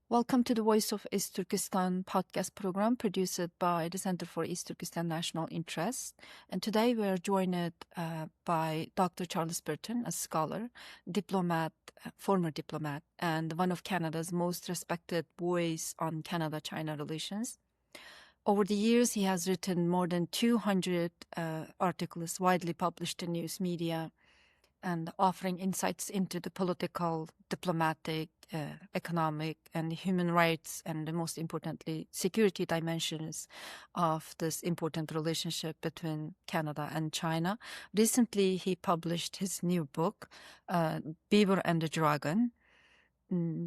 Welcome to the Voice of East Turkestan podcast program produced by the Center for East Turkestan National Interest. And today we are joined by Dr. Charles Burton, a scholar, diplomat, former diplomat, and one of Canada's most respected voice on Canada-China relations. Over the years, he has written more than 200 articles widely published in news media and offering insights into the political, diplomatic, economic, and human rights, and most importantly, security dimensions of this important relationship between Canada and China. Recently, he published his new book, Beaver and the Dragon.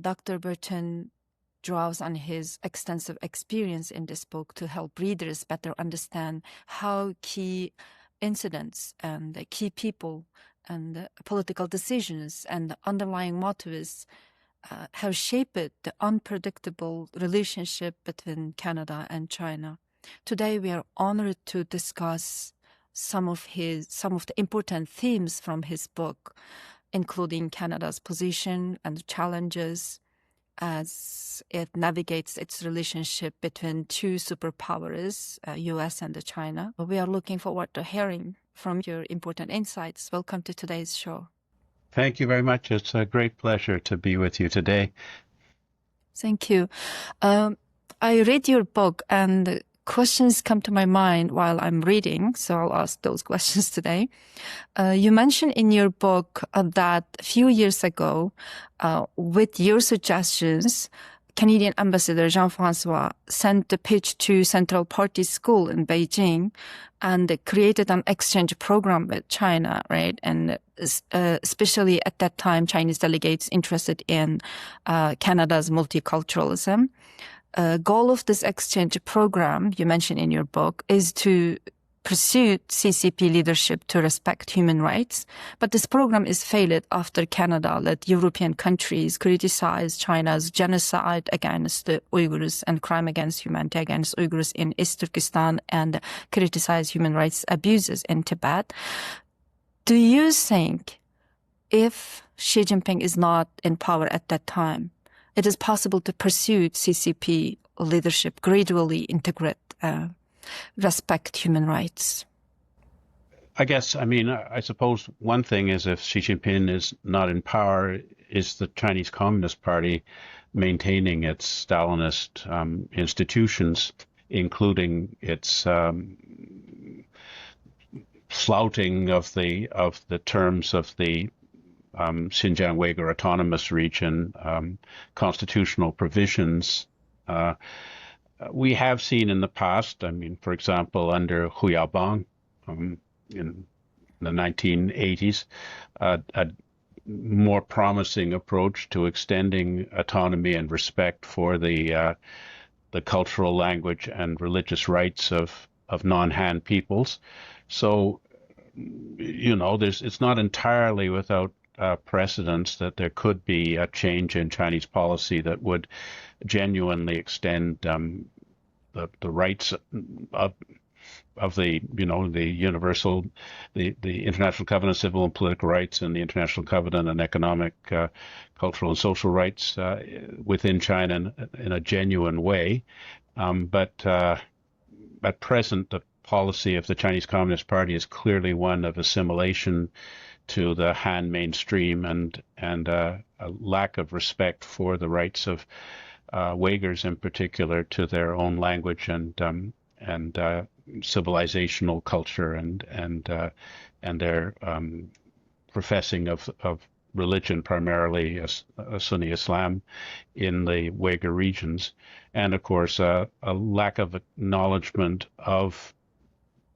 Dr. Burton draws on his extensive experience in this book to help readers better understand how key incidents and key people and political decisions and the underlying motives have shaped the unpredictable relationship between Canada and China. Today, we are honored to discuss some of the important themes from his book, including Canada's position and challenges as it navigates its relationship between two superpowers, U.S. and China. We are looking forward to hearing from your important insights. Welcome to today's show. Thank you very much. It's a great pleasure to be with you today. Thank you. I read your book and questions come to my mind while I'm reading, so I'll ask those questions today. You mentioned in your book that a few years ago, with your suggestions, Canadian Ambassador Jean-François sent the pitch to Central Party School in Beijing and created an exchange program with China, right? And especially at that time, Chinese delegates interested in Canada's multiculturalism. Goal of this exchange program, you mentioned in your book, is to pursue CCP leadership to respect human rights. But this program is failed after Canada led European countries criticize China's genocide against the Uyghurs and crime against humanity against Uyghurs in East Turkestan and criticize human rights abuses in Tibet. Do you think if Xi Jinping is not in power at that time, it is possible to pursue CCP leadership, gradually integrate, respect human rights? I suppose one thing is if Xi Jinping is not in power, is the Chinese Communist Party maintaining its Stalinist institutions, including its flouting of the terms of the Xinjiang Uyghur Autonomous Region, constitutional provisions. We have seen in the past, for example, under Hu Yaobang in the 1980s, a more promising approach to extending autonomy and respect for the cultural, language, and religious rights of non-Han peoples. So, it's not entirely without precedence that there could be a change in Chinese policy that would genuinely extend the rights of the universal, the International Covenant of Civil and Political Rights and the International Covenant on Economic, Cultural and Social Rights within China in a genuine way. But at present, the policy of the Chinese Communist Party is clearly one of assimilation to the Han mainstream and a lack of respect for the rights of Uyghurs in particular to their own language and civilizational culture and their professing of religion, primarily Sunni Islam in the Uyghur regions, and of course a lack of acknowledgement of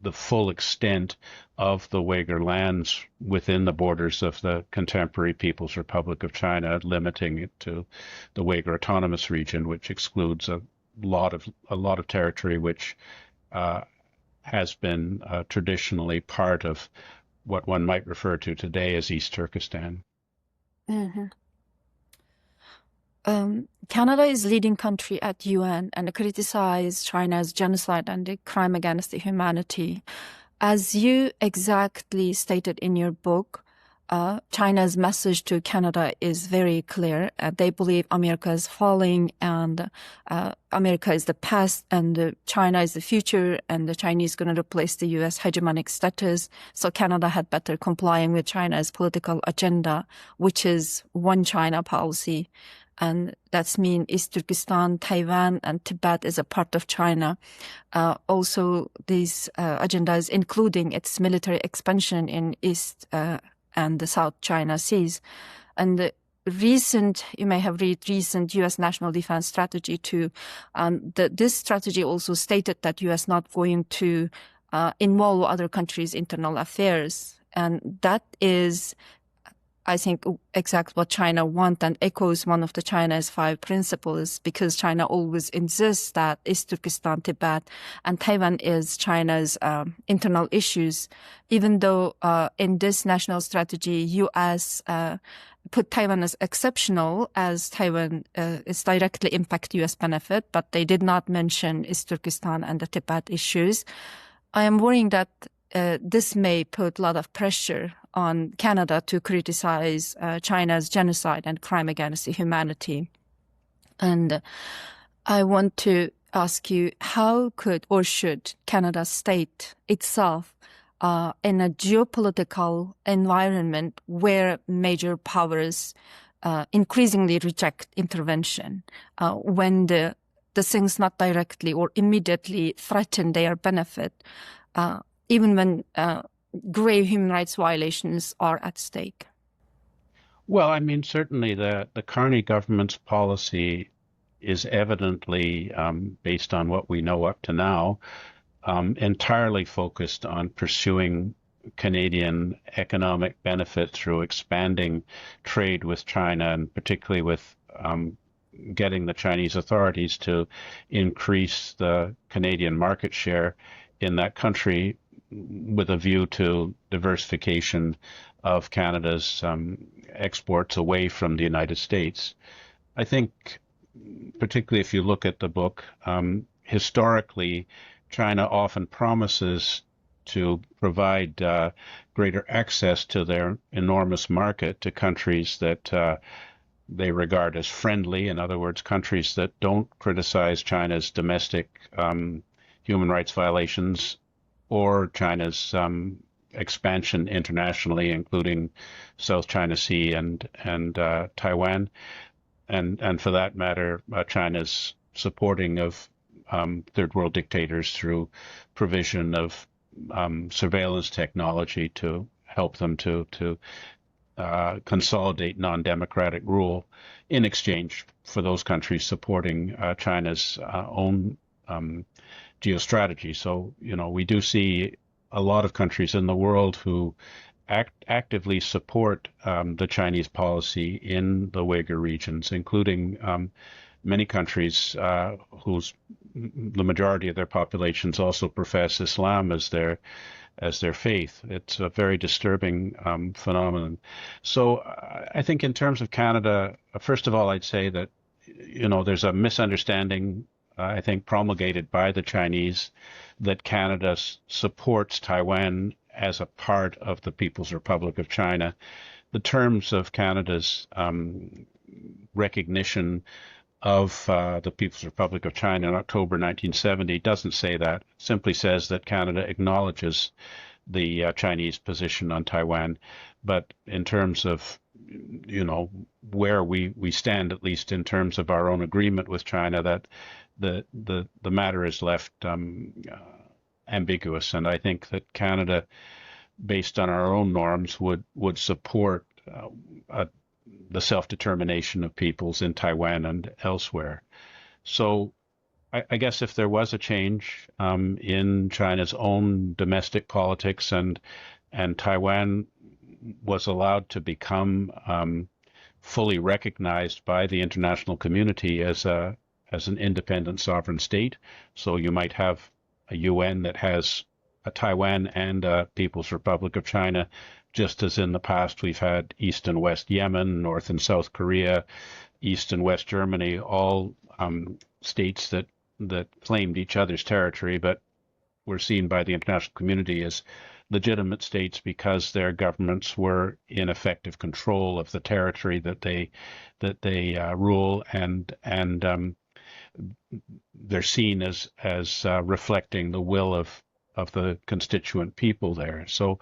the full extent of the Uyghur lands within the borders of the contemporary People's Republic of China, limiting it to the Uyghur Autonomous Region, which excludes a lot of territory which has been traditionally part of what one might refer to today as East Turkestan. Mm-hmm. Canada is leading country at UN and criticized China's genocide and the crime against the humanity. As you exactly stated in your book, China's message to Canada is very clear. They believe America is falling and America is the past and China is the future, and the Chinese going to replace the U.S. hegemonic status. So Canada had better complying with China's political agenda, which is one China policy. And that's mean East Turkestan, Taiwan, and Tibet is a part of China. Also, these agendas including its military expansion in East and the South China Seas. And you may have read recent U.S. national defense strategy too. This strategy also stated that U.S. not going to involve other countries' internal affairs. And that is, I think, exactly what China wants and echoes one of the China's 5 principles, because China always insists that East Turkestan, Tibet, and Taiwan is China's internal issues, even though in this national strategy, U.S. Put Taiwan as exceptional, as Taiwan is directly impact U.S. benefit, but they did not mention East Turkestan and the Tibet issues. I am worrying that this may put a lot of pressure on Canada to criticize China's genocide and crime against humanity. And I want to ask you, how could or should Canada state itself in a geopolitical environment where major powers increasingly reject intervention, when the things not directly or immediately threaten their benefit, even when grave human rights violations are at stake? Well, I mean, certainly the Carney government's policy is evidently, based on what we know up to now, entirely focused on pursuing Canadian economic benefit through expanding trade with China, and particularly with getting the Chinese authorities to increase the Canadian market share in that country, with a view to diversification of Canada's exports away from the United States. I think, particularly if you look at the book, historically, China often promises to provide greater access to their enormous market to countries that they regard as friendly. In other words, countries that don't criticize China's domestic human rights violations or China's expansion internationally, including South China Sea and Taiwan, and for that matter, China's supporting of third world dictators through provision of surveillance technology to help them to consolidate non-democratic rule in exchange for those countries supporting China's own geostrategy. So, we do see a lot of countries in the world who actively support the Chinese policy in the Uyghur regions, including many countries the majority of their populations also profess Islam as their faith. It's a very disturbing phenomenon. So I think in terms of Canada, first of all, I'd say that there's a misunderstanding, I think, promulgated by the Chinese, that Canada supports Taiwan as a part of the People's Republic of China. The terms of Canada's recognition of the People's Republic of China in October 1970 doesn't say that. It simply says that Canada acknowledges the Chinese position on Taiwan. But in terms of, where we stand, at least in terms of our own agreement with China, that the matter is left ambiguous. And I think that Canada, based on our own norms, would support the self-determination of peoples in Taiwan and elsewhere. So I guess if there was a change in China's own domestic politics and Taiwan was allowed to become fully recognized by the international community as an independent sovereign state, so you might have a UN that has a Taiwan and a People's Republic of China, just as in the past we've had East and West Yemen, North and South Korea, East and West Germany, all states that claimed each other's territory, but were seen by the international community as legitimate states because their governments were in effective control of the territory that they rule, and they're seen as reflecting the will of the constituent people there. So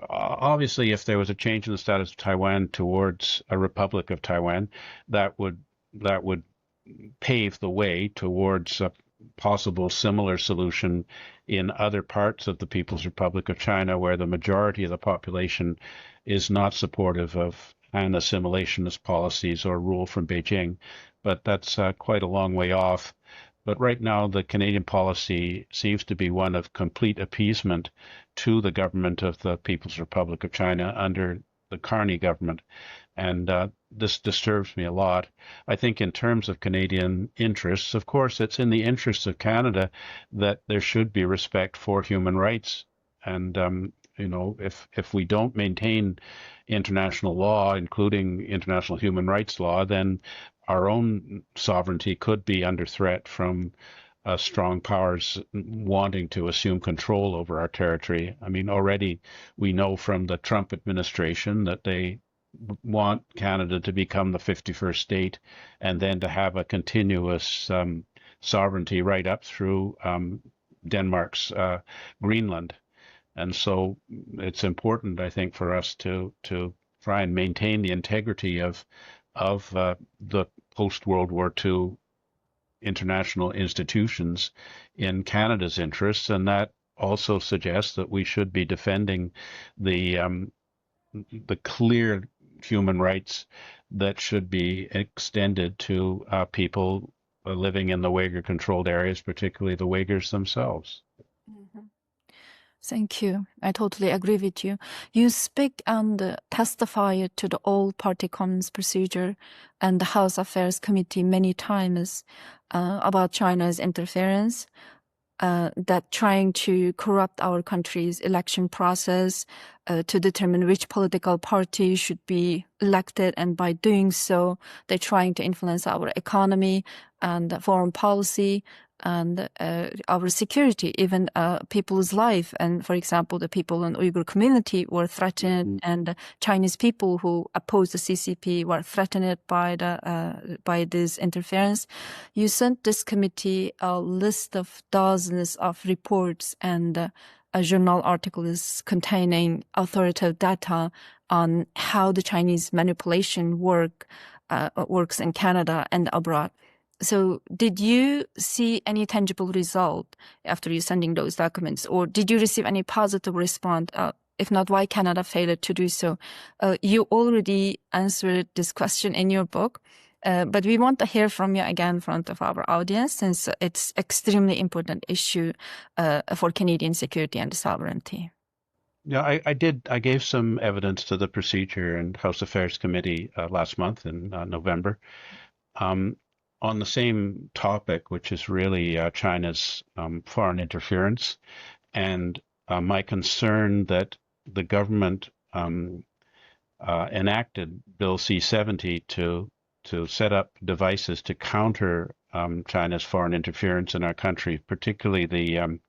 obviously, if there was a change in the status of Taiwan towards a Republic of Taiwan, that would pave the way towards a possible similar solution in other parts of the People's Republic of China, where the majority of the population is not supportive of an assimilationist policies or rule from Beijing. But that's quite a long way off. But right now, the Canadian policy seems to be one of complete appeasement to the government of the People's Republic of China under the Carney government. And this disturbs me a lot. I think in terms of Canadian interests, of course, it's in the interests of Canada that there should be respect for human rights. And, if we don't maintain international law, including international human rights law, then our own sovereignty could be under threat from strong powers wanting to assume control over our territory. I mean, already we know from the Trump administration that they want Canada to become the 51st state and then to have a continuous sovereignty right up through Denmark's Greenland. And so it's important, I think, for us to try and maintain the integrity of the post-World War II international institutions in Canada's interests, and that also suggests that we should be defending the clear human rights that should be extended to people living in the Uyghur-controlled areas, particularly the Uyghurs themselves. Mm-hmm. Thank you. I totally agree with you. You speak and testify to the all-party commons procedure and the House Affairs Committee many times about China's interference, that trying to corrupt our country's election process to determine which political party should be elected, and by doing so, they're trying to influence our economy and foreign policy and our security, even people's life. And for example, the people in Uyghur community were threatened, and Chinese people who oppose the CCP were threatened by this interference. You sent this committee a list of dozens of reports and journal articles containing authoritative data on how the Chinese manipulation works in Canada and abroad. So did you see any tangible result after you sending those documents, or did you receive any positive response? If not, why Canada failed to do so? You already answered this question in your book, but we want to hear from you again in front of our audience, since it's extremely important issue for Canadian security and sovereignty. Yeah, I did. I gave some evidence to the Procedure and House Affairs Committee last month in November. On the same topic, which is really China's foreign interference, and my concern that the government enacted Bill C-70 to set up devices to counter China's foreign interference in our country, particularly the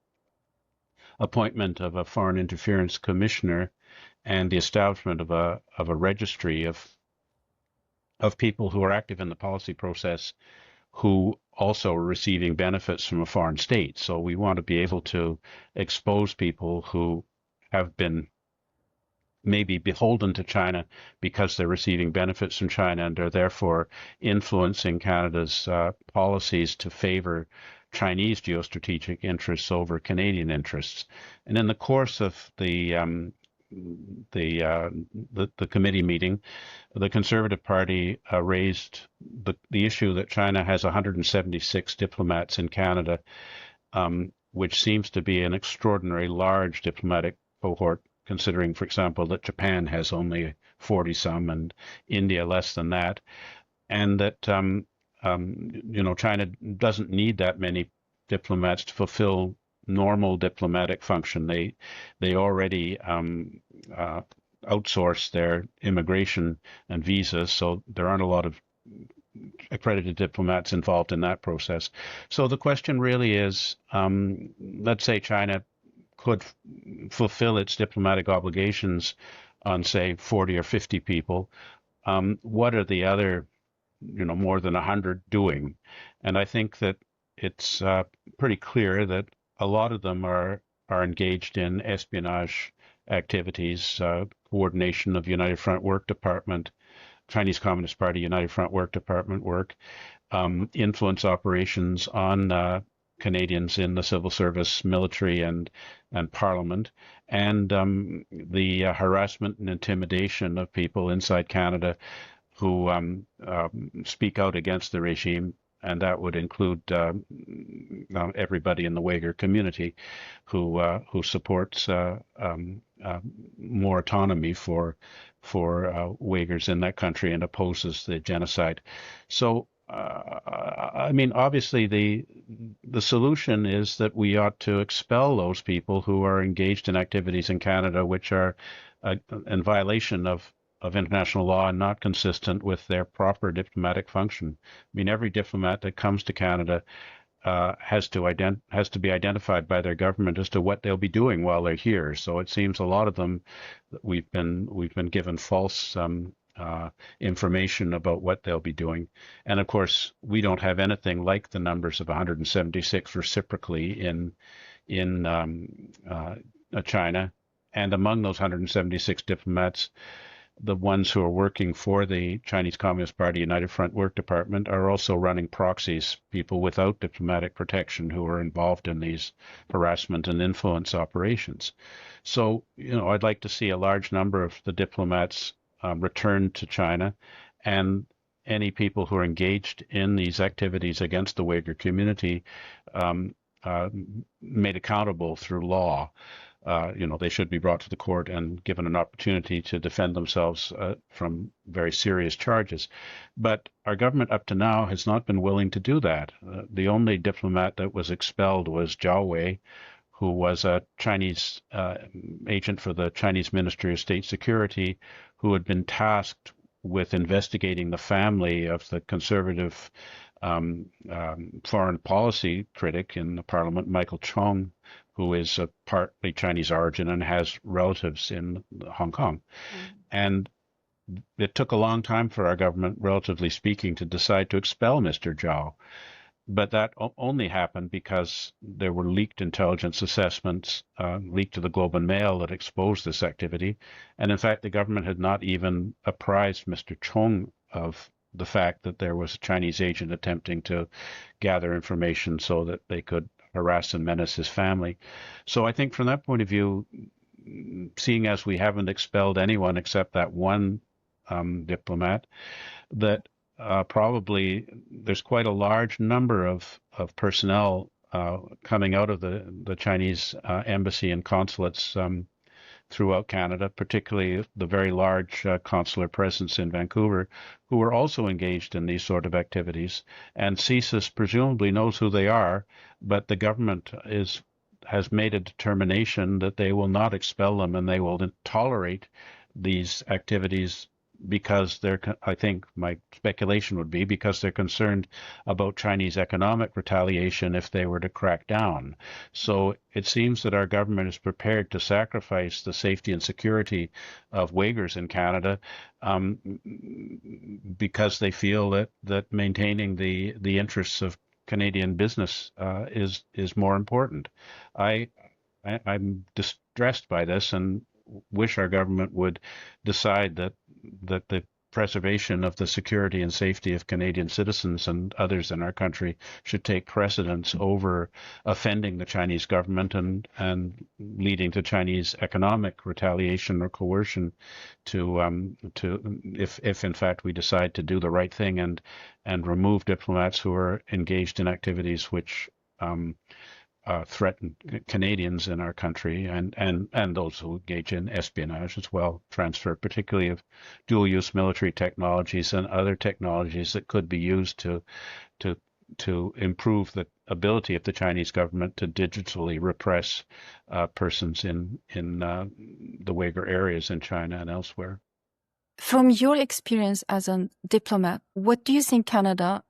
appointment of a foreign interference commissioner and the establishment of a registry of people who are active in the policy process who also are receiving benefits from a foreign state. So we want to be able to expose people who have been maybe beholden to China because they're receiving benefits from China and are therefore influencing Canada's policies to favor Chinese geostrategic interests over Canadian interests. And in the course of the committee meeting, the Conservative Party raised the issue that China has 176 diplomats in Canada, which seems to be an extraordinarily large diplomatic cohort, considering, for example, that Japan has only 40-some and India less than that, and that China doesn't need that many diplomats to fulfill normal diplomatic function. They already outsource their immigration and visas, so there aren't a lot of accredited diplomats involved in that process. So the question really is, let's say China could fulfill its diplomatic obligations on, say, 40 or 50 people, what are the other, more than 100 doing? And I think that it's pretty clear that a lot of them are engaged in espionage activities, coordination of United Front Work Department, Chinese Communist Party United Front Work Department work, influence operations on Canadians in the civil service, military, and parliament, and the harassment and intimidation of people inside Canada who speak out against the regime, and that would include everybody in the Uyghur community who supports more autonomy for Uyghurs in that country and opposes the genocide. So, I mean, obviously, the solution is that we ought to expel those people who are engaged in activities in Canada which are in violation of international law and not consistent with their proper diplomatic function. I mean, every diplomat that comes to Canada has to be identified by their government as to what they'll be doing while they're here. So it seems a lot of them we've been given false information about what they'll be doing. And of course, we don't have anything like the numbers of 176 reciprocally in China. And among those 176 diplomats, the ones who are working for the Chinese Communist Party United Front Work Department are also running proxies, people without diplomatic protection who are involved in these harassment and influence operations. So, I'd like to see a large number of the diplomats returned to China, and any people who are engaged in these activities against the Uyghur community made accountable through law. They should be brought to the court and given an opportunity to defend themselves from very serious charges. But our government up to now has not been willing to do that. The only diplomat that was expelled was Zhao Wei, who was a Chinese agent for the Chinese Ministry of State Security, who had been tasked with investigating the family of the conservative foreign policy critic in the parliament, Michael Chong, who is of partly Chinese origin and has relatives in Hong Kong. And it took a long time for our government, relatively speaking, to decide to expel Mr. Zhao. But that only happened because there were leaked intelligence assessments leaked to the Globe and Mail that exposed this activity. And in fact, the government had not even apprised Mr. Chong of the fact that there was a Chinese agent attempting to gather information so that they could harass and menace his family. So I think from that point of view, seeing as we haven't expelled anyone except that one diplomat, that probably there's quite a large number of personnel coming out of the Chinese embassy and consulates throughout Canada, particularly the very large consular presence in Vancouver, who are also engaged in these sort of activities. And CSIS presumably knows who they are, but the government has made a determination that they will not expel them and they will tolerate these activities because I think my speculation would be because they're concerned about Chinese economic retaliation if they were to crack down. So it seems that our government is prepared to sacrifice the safety and security of Uyghurs in Canada because they feel that maintaining the interests of Canadian business is more important. I'm distressed by this and wish our government would decide that the preservation of the security and safety of Canadian citizens and others in our country should take precedence over offending the Chinese government and leading to Chinese economic retaliation or coercion to if in fact we decide to do the right thing and remove diplomats who are engaged in activities which threaten Canadians in our country and those who engage in espionage as well, transfer particularly of dual-use military technologies and other technologies that could be used to improve the ability of the Chinese government to digitally repress persons in the Uyghur areas in China and elsewhere. From your experience as a diplomat, what do you think Canada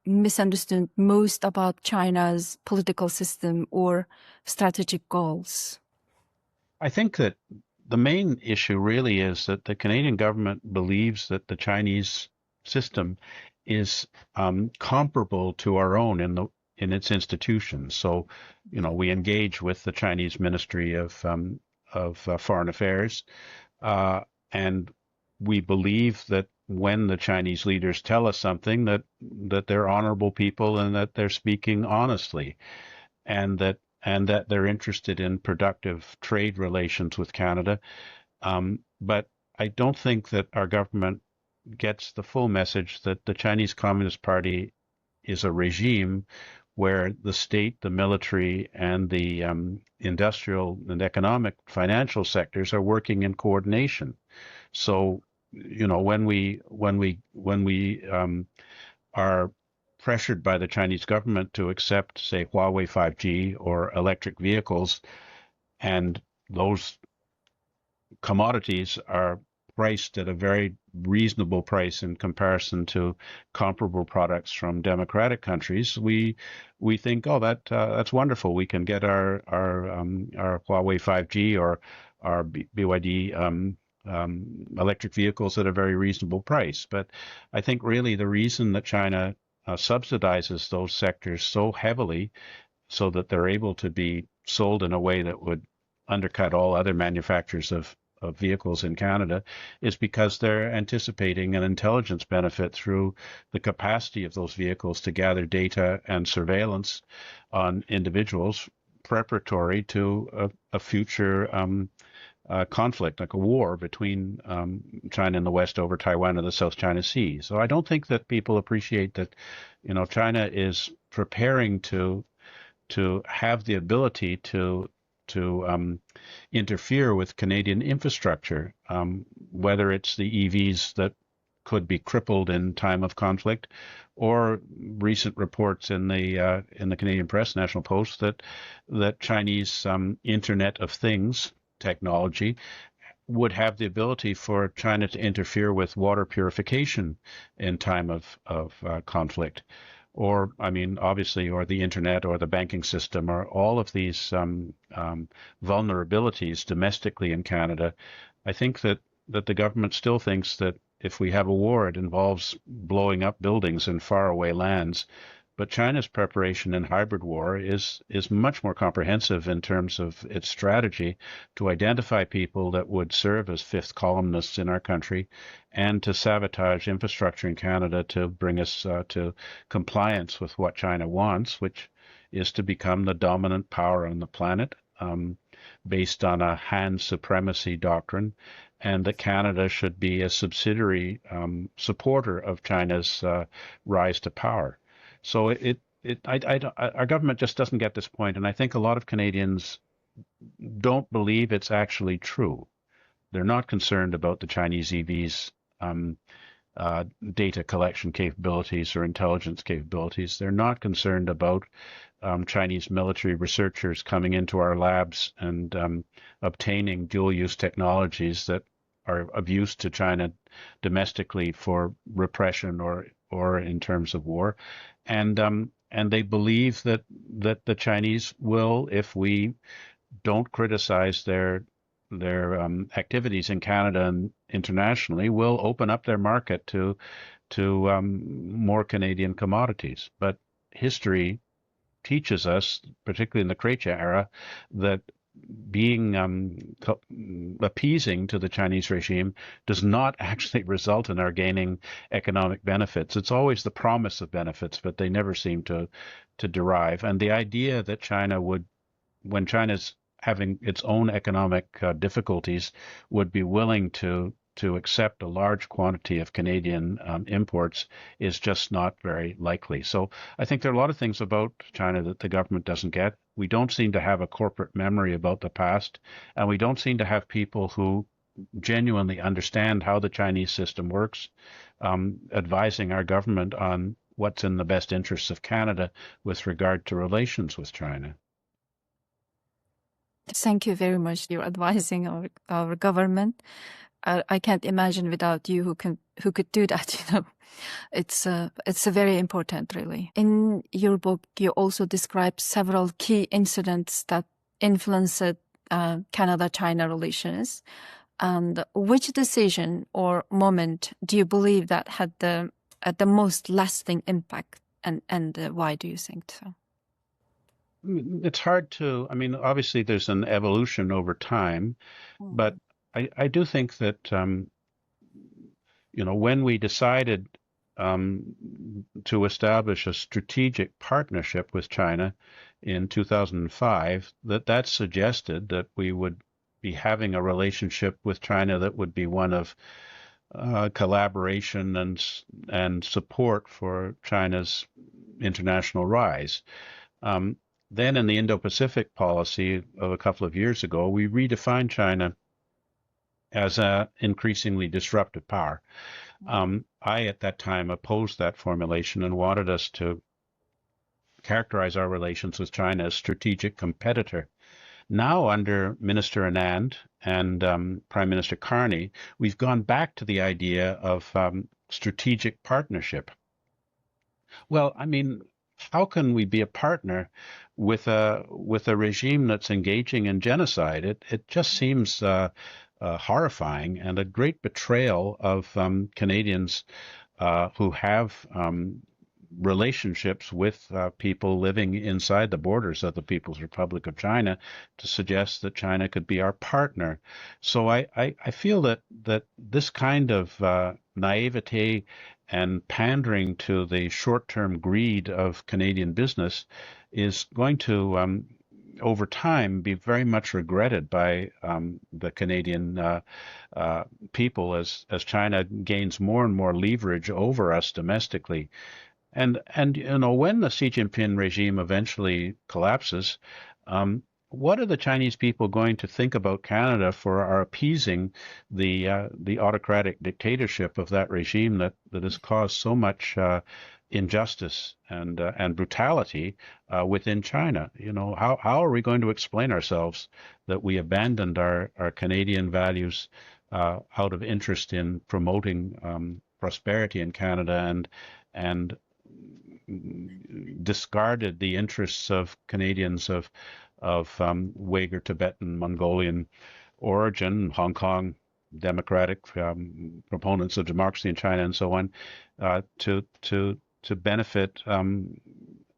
misunderstood most about China's political system or strategic goals? I think that the main issue really is that the Canadian government believes that the Chinese system is comparable to our own in its institutions. So, we engage with the Chinese Ministry of Foreign Affairs, and we believe that when the Chinese leaders tell us something, that they're honorable people and that they're speaking honestly, and that they're interested in productive trade relations with Canada. But I don't think that our government gets the full message that the Chinese Communist Party is a regime where the state, the military, and the industrial and economic financial sectors are working in coordination. So, when we are pressured by the Chinese government to accept, say, Huawei 5G or electric vehicles, and those commodities are priced at a very reasonable price in comparison to comparable products from democratic countries, we think, oh, that's wonderful. We can get our Huawei 5G or our BYD electric vehicles at a very reasonable price. But I think really the reason that China subsidizes those sectors so heavily so that they're able to be sold in a way that would undercut all other manufacturers of vehicles in Canada is because they're anticipating an intelligence benefit through the capacity of those vehicles to gather data and surveillance on individuals preparatory to a future conflict, like a war between China and the West over Taiwan and the South China Sea. So I don't think that people appreciate that, China is preparing to have the ability to interfere with Canadian infrastructure, whether it's the EVs that could be crippled in time of conflict, or recent reports in the Canadian Press, National Post, that Chinese Internet of Things technology would have the ability for China to interfere with water purification in time of conflict. Or, I mean, obviously, or the internet or the banking system, or all of these vulnerabilities domestically in Canada. I think that the government still thinks that if we have a war, it involves blowing up buildings in faraway lands. But China's preparation in hybrid war is much more comprehensive in terms of its strategy to identify people that would serve as fifth columnists in our country and to sabotage infrastructure in Canada to bring us to compliance with what China wants, which is to become the dominant power on the planet based on a Han supremacy doctrine, and that Canada should be a subsidiary supporter of China's rise to power. So our government just doesn't get this point, and I think a lot of Canadians don't believe it's actually true. They're not concerned about the Chinese EVs' data collection capabilities or intelligence capabilities. They're not concerned about Chinese military researchers coming into our labs and obtaining dual-use technologies that are of use to China domestically for repression or in terms of war, and they believe that the Chinese will, if we don't criticize their activities in Canada and internationally, will open up their market to more Canadian commodities. But history teaches us, particularly in the Chrétien era, that being appeasing to the Chinese regime does not actually result in our gaining economic benefits. It's always the promise of benefits, but they never seem to derive. And the idea that China would, when China's having its own economic difficulties, would be willing to accept a large quantity of Canadian imports is just not very likely. So I think there are a lot of things about China that the government doesn't get. We don't seem to have a corporate memory about the past, and we don't seem to have people who genuinely understand how the Chinese system works, advising our government on what's in the best interests of Canada with regard to relations with China. Thank you very much. You're advising our government. I can't imagine without you who could do that. It's a very important, really. In your book, you also describe several key incidents that influenced Canada-China relations. And which decision or moment do you believe that had the most lasting impact, and why do you think so? It's hard to, I mean, obviously there's an evolution over time, but I do think that, when we decided to establish a strategic partnership with China in 2005, that suggested that we would be having a relationship with China that would be one of collaboration and support for China's international rise. Then in the Indo-Pacific policy of a couple of years ago, we redefined China as an increasingly disruptive power. I, at that time, opposed that formulation and wanted us to characterize our relations with China as strategic competitor. Now, under Minister Anand and Prime Minister Carney, we've gone back to the idea of strategic partnership. Well, I mean, how can we be a partner with a regime that's engaging in genocide? It just seems horrifying and a great betrayal of Canadians who have relationships with people living inside the borders of the People's Republic of China to suggest that China could be our partner. So I feel that this kind of naivete and pandering to the short-term greed of Canadian business is going to over time be very much regretted by the Canadian people as China gains more and more leverage over us domestically. And when the Xi Jinping regime eventually collapses, what are the Chinese people going to think about Canada for our appeasing the autocratic dictatorship of that regime that has caused so much injustice and brutality within China? How are we going to explain ourselves that we abandoned our Canadian values out of interest in promoting prosperity in Canada and discarded the interests of Canadians of Uyghur, Tibetan, Mongolian origin, Hong Kong, democratic proponents of democracy in China, and so on, to benefit an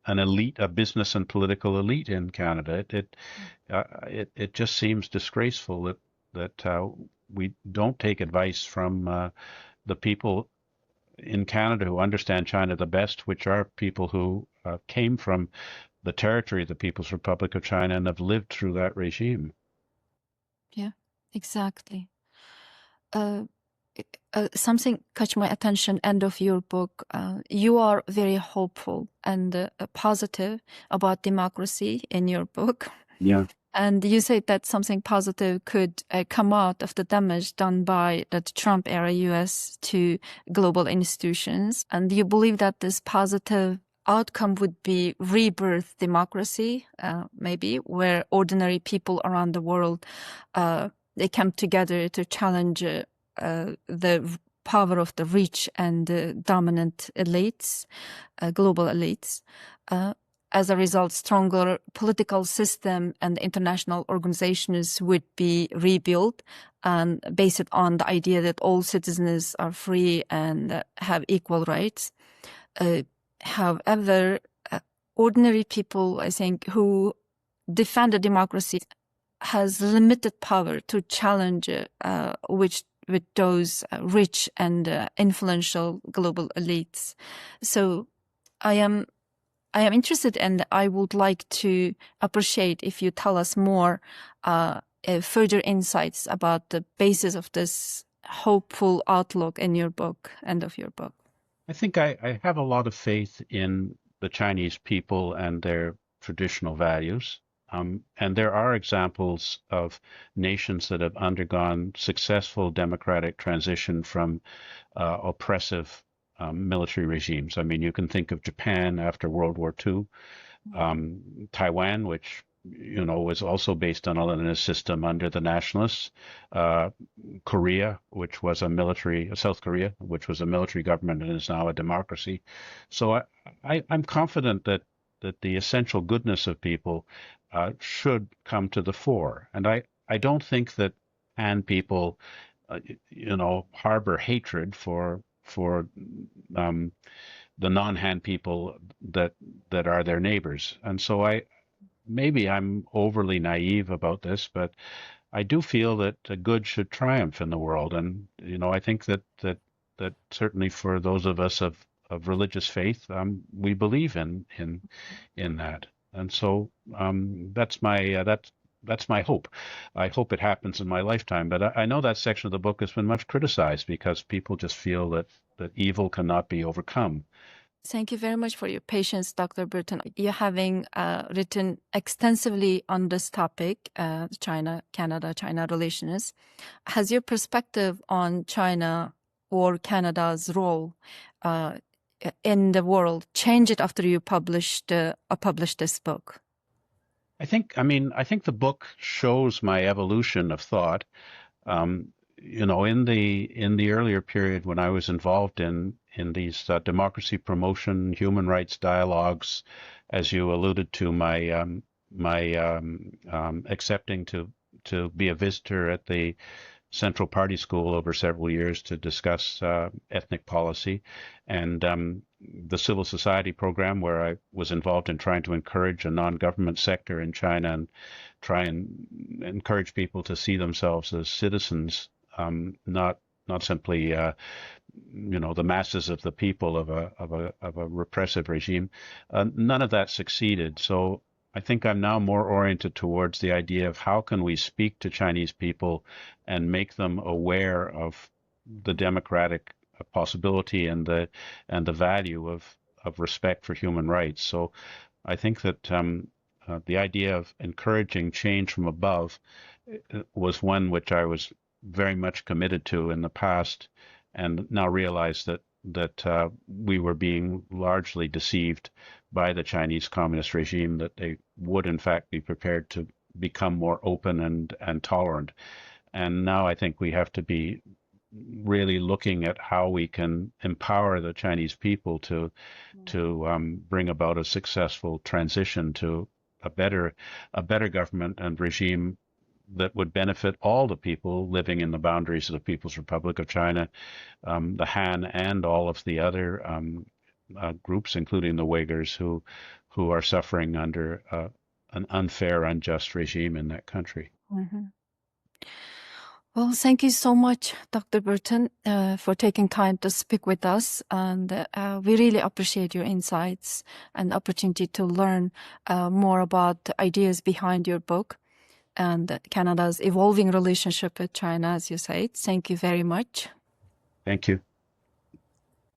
elite, a business and political elite in Canada? It just seems disgraceful that we don't take advice from the people in Canada who understand China the best, which are people who came from the territory of the People's Republic of China and have lived through that regime. Yeah, exactly. Something caught my attention, end of your book. You are very hopeful and positive about democracy in your book. Yeah. And you said that something positive could come out of the damage done by the Trump era US to global institutions. And you believe that this positive outcome would be rebirth democracy, maybe, where ordinary people around the world, they come together to challenge the power of the rich and dominant elites, global elites. As a result, stronger political system and international organizations would be rebuilt and based on the idea that all citizens are free and have equal rights. However, ordinary people, I think, who defend the democracy has limited power to challenge with those rich and influential global elites. So I am interested, and I would like to appreciate if you tell us more further insights about the basis of this hopeful outlook in your book, end of your book. I think I have a lot of faith in the Chinese people and their traditional values. And there are examples of nations that have undergone successful democratic transition from oppressive military regimes. I mean, you can think of Japan after World War II, Taiwan, which was also based on a Leninist system under the nationalists, Korea, which was South Korea, which was a military government and is now a democracy. So I'm confident that the essential goodness of people should come to the fore. And I don't think that Han people, harbor hatred for the non-Han people that are their neighbors. And so maybe I'm overly naive about this, but I do feel that good should triumph in the world. And I think that certainly for those of us of religious faith, we believe in that. And so that's my hope. I hope it happens in my lifetime. But I know that section of the book has been much criticized because people just feel that evil cannot be overcome. Thank you very much for your patience, Dr. Burton. You having written extensively on this topic, China-Canada-China relations. Has your perspective on China or Canada's role in the world changed after you published this book? I think the book shows my evolution of thought. In the earlier period when I was involved in these democracy promotion, human rights dialogues, as you alluded to, my accepting to be a visitor at the Central Party School over several years to discuss ethnic policy, and the civil society program where I was involved in trying to encourage a non-government sector in China and try and encourage people to see themselves as citizens, not simply the masses of the people of a repressive regime. None of that succeeded. So I think I'm now more oriented towards the idea of how can we speak to Chinese people and make them aware of the democratic possibility and the value of respect for human rights. So I think that the idea of encouraging change from above was one which I was very much committed to in the past, and now realize that we were being largely deceived by the Chinese Communist regime, that they would in fact be prepared to become more open and tolerant. And now I think we have to be really looking at how we can empower the Chinese people to bring about a successful transition to a better government and regime that would benefit all the people living in the boundaries of the People's Republic of China, the Han, and all of the other groups, including the Uyghurs, who are suffering under an unfair, unjust regime in that country. Mm-hmm. Well, thank you so much, Dr. Burton, for taking time to speak with us. And we really appreciate your insights and opportunity to learn more about the ideas behind your book and Canada's evolving relationship with China, as you said. Thank you very much. Thank you.